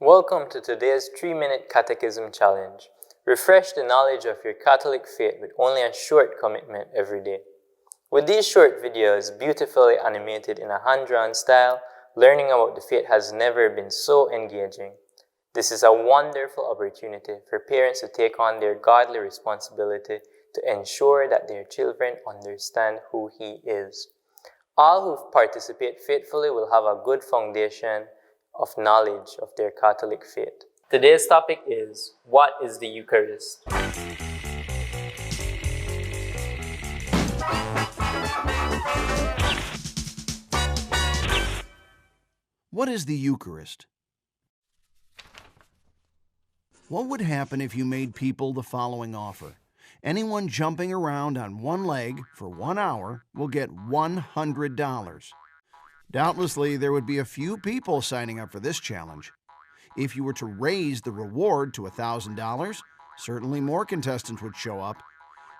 Welcome to today's 3-minute Catechism challenge. Refresh the knowledge of your Catholic faith with only a short commitment every day. With these short videos, beautifully animated in a hand-drawn style, learning about the faith has never been so engaging. This is a wonderful opportunity for parents to take on their godly responsibility to ensure that their children understand who He is. All who participate faithfully will have a good foundation of knowledge of their Catholic faith. Today's topic is, what is the Eucharist? What is the Eucharist? What would happen if you made people the following offer? Anyone jumping around on one leg for 1 hour will get $100. Doubtlessly, there would be a few people signing up for this challenge. If you were to raise the reward to $1,000, certainly more contestants would show up.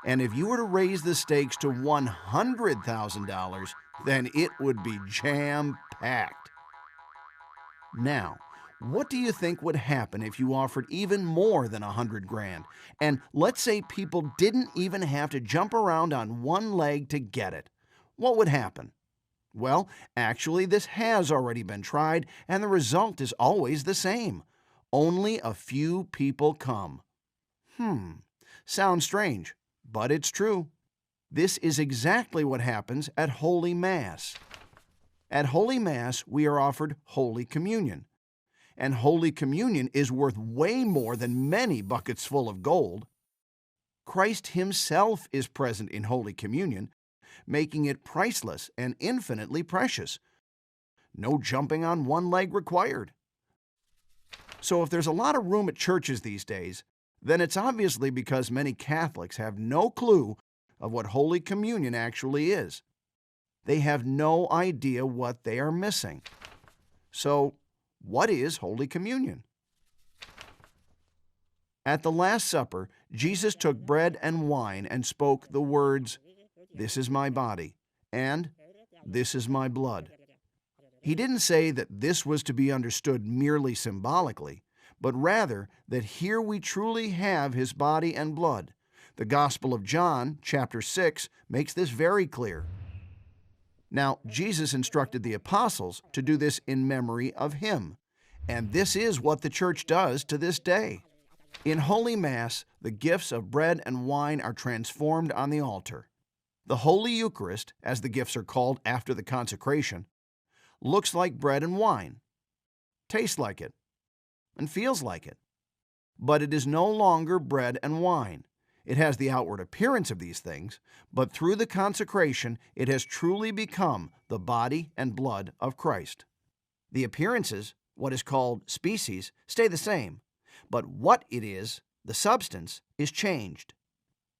And if you were to raise the stakes to $100,000, then it would be jam-packed. Now, what do you think would happen if you offered even more than $100 grand? And let's say people didn't even have to jump around on one leg to get it. What would happen? Well, actually, this has already been tried, and the result is always the same. Only a few people come. Sounds strange, but it's true. This is exactly what happens at Holy Mass. At Holy Mass, we are offered Holy Communion. And Holy Communion is worth way more than many buckets full of gold. Christ Himself is present in Holy Communion, making it priceless and infinitely precious. No jumping on one leg required. So if there's a lot of room at churches these days, then it's obviously because many Catholics have no clue of what Holy Communion actually is. They have no idea what they are missing. So, what is Holy Communion? At the Last Supper, Jesus took bread and wine and spoke the words, "This is my body," and "This is my blood." He didn't say that this was to be understood merely symbolically, but rather that here we truly have His body and blood. The Gospel of John, chapter 6, makes this very clear. Now, Jesus instructed the apostles to do this in memory of Him, and this is what the Church does to this day. In Holy Mass, the gifts of bread and wine are transformed on the altar. The Holy Eucharist, as the gifts are called after the consecration, looks like bread and wine, tastes like it, and feels like it. But it is no longer bread and wine. It has the outward appearance of these things, but through the consecration, it has truly become the body and blood of Christ. The appearances, what is called species, stay the same, but what it is, the substance, is changed.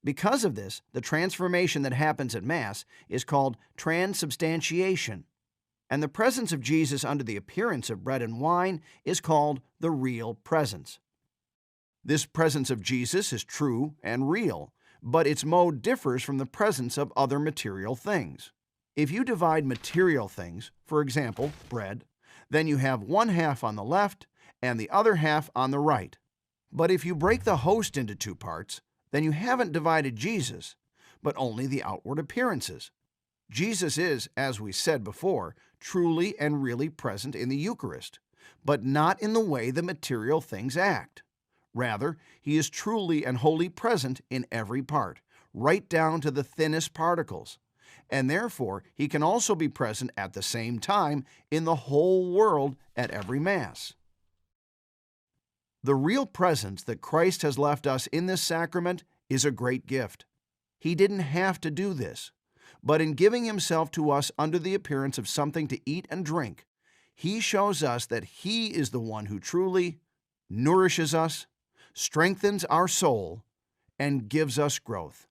Because of this, the transformation that happens at Mass is called transubstantiation, and the presence of Jesus under the appearance of bread and wine is called the real presence. This presence of Jesus is true and real, but its mode differs from the presence of other material things. If you divide material things, for example, bread, then you have one half on the left and the other half on the right. But if you break the host into two parts, then you haven't divided Jesus, but only the outward appearances. Jesus is, as we said before, truly and really present in the Eucharist, but not in the way the material things act. Rather, He is truly and wholly present in every part, right down to the thinnest particles, and therefore He can also be present at the same time in the whole world at every Mass. The real presence that Christ has left us in this sacrament is a great gift. He didn't have to do this, but in giving Himself to us under the appearance of something to eat and drink, He shows us that He is the one who truly nourishes us, strengthens our soul, and gives us growth.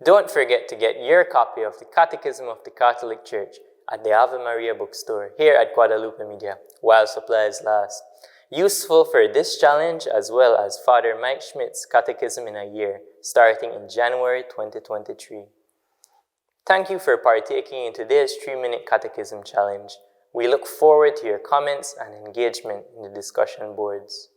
Don't forget to get your copy of the Catechism of the Catholic Church at the Ave Maria bookstore here at Guadalupe Media, while supplies last. Useful for this challenge as well as Father Mike Schmidt's Catechism in a Year, starting in January 2023. Thank you for partaking in today's 3-minute Catechism challenge. We look forward to your comments and engagement in the discussion boards.